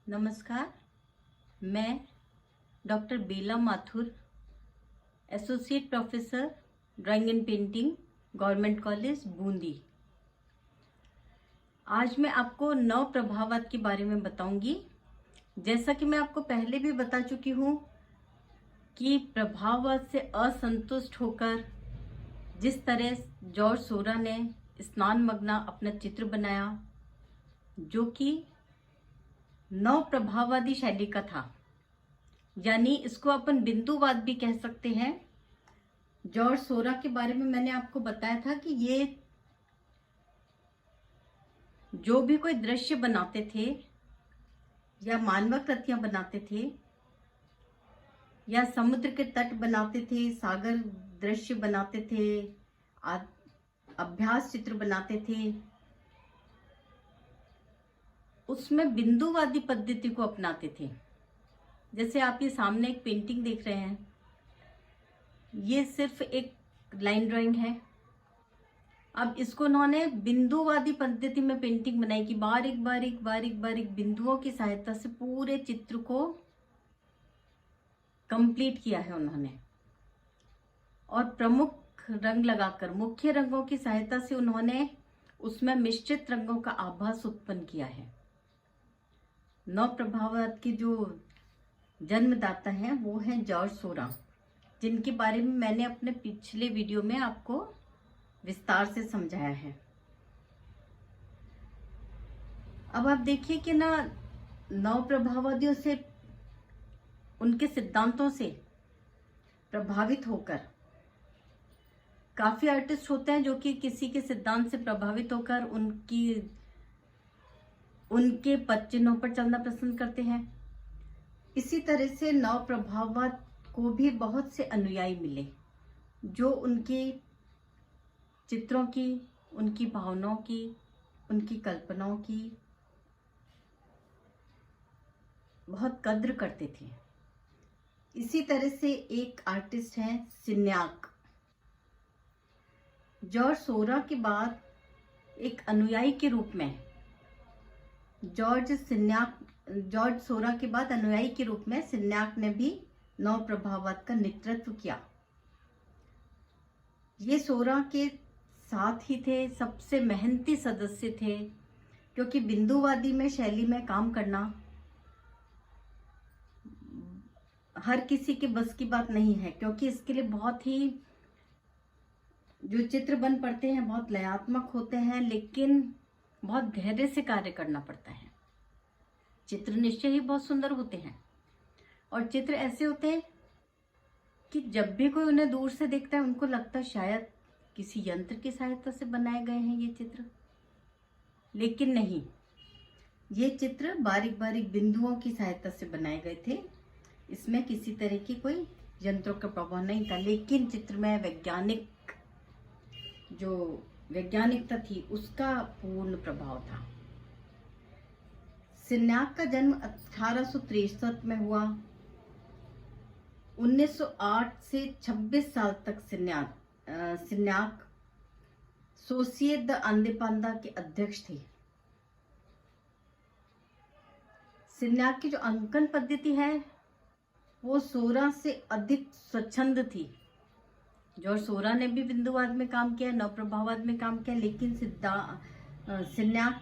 नमस्कार। मैं doctor Bela Mathur, associate professor drawing and painting, government college Bundi. आज मैं आपको नव प्रभाववाद के बारे में बताऊंगी। जैसा कि मैं आपको पहले भी बता चुकी हूँ कि प्रभाववाद से असंतुष्ट होकर जिस तरह जॉर्ज सोरा ने स्नान मग्ना अपना चित्र बनाया, जो कि नव प्रभाववादी शैली का था, यानी इसको अपन बिंदुवाद भी कह सकते हैं। जॉर्ज सोरा के बारे में मैंने आपको बताया था कि ये जो भी कोई दृश्य बनाते थे या मानवाकृतियां बनाते थे या समुद्र के तट बनाते थे, सागर दृश्य बनाते थे, अभ्यास चित्र बनाते थे, उसमें बिंदुवादी पद्धति को अपनाते थे। जैसे आप ये सामने एक पेंटिंग देख रहे हैं, ये सिर्फ एक लाइन ड्राइंग है। अब इसको उन्होंने बिंदुवादी पद्धति में पेंटिंग बनाई कि बारीक बारीक बारीक बारीक बिंदुओं की सहायता से पूरे चित्र को कंप्लीट किया है उन्होंने, और प्रमुख रंग लगाकर मुख्य रंगों की सहायता से उन्होंने उसमें मिश्रित रंगों का आभास उत्पन्न किया है। नव प्रभाववाद के जो जन्मदाता हैं वो हैं जॉर्ज सोरा, जिनके बारे में मैंने अपने पिछले वीडियो में आपको विस्तार से समझाया है। अब आप देखिए कि ना, नव प्रभाववादियों से, उनके सिद्धांतों से प्रभावित होकर काफी आर्टिस्ट होते हैं जो कि किसी के सिद्धांत से प्रभावित होकर उनके पद चिन्हों पर चलना पसंद करते हैं। इसी तरह से नव प्रभाववाद को भी बहुत से अनुयायी मिले जो उनके चित्रों की, उनकी भावनाओं की, उनकी कल्पनाओं की बहुत कद्र करते थे। इसी तरह से एक आर्टिस्ट हैं सिन्याक। जॉर्ज सोरा के बाद एक अनुयायी के रूप में जॉर्ज सोरा के बाद अनुयायी के रूप में सिन्याक ने भी नव प्रभाववाद का नेतृत्व किया। ये सोरा के साथ ही थे, सबसे मेहनती सदस्य थे, क्योंकि बिंदुवादी में शैली में काम करना हर किसी के बस की बात नहीं है, क्योंकि इसके लिए बहुत ही जो चित्र बन पड़ते हैं बहुत लयात्मक होते हैं, लेकिन बहुत गहरे से कार्य करना पड़ता है। चित्र निश्चय ही बहुत सुंदर होते हैं, और चित्र ऐसे होते हैं कि जब भी कोई उन्हें दूर से देखता है उनको लगता है शायद किसी यंत्र की सहायता से बनाए गए हैं ये चित्र, लेकिन नहीं, ये चित्र बारीक बारीक बिंदुओं की सहायता से बनाए गए थे। इसमें किसी तरह की कोई यंत्रों का प्रभाव नहीं था, लेकिन चित्र में वैज्ञानिकता थी, उसका पूर्ण प्रभाव था। सिन्याक का जन्म 1863 में हुआ। 1908 से 26 साल तक सिन्याक सोसिएट द आंदेपांदा के अध्यक्ष थे। सिन्याक की जो अंकन पद्धति है वो सोरा से अधिक स्वच्छंद थी। जॉर्ज सोरा ने भी बिंदुवाद में काम किया, नव प्रभाववाद में काम किया, लेकिन सिन्याक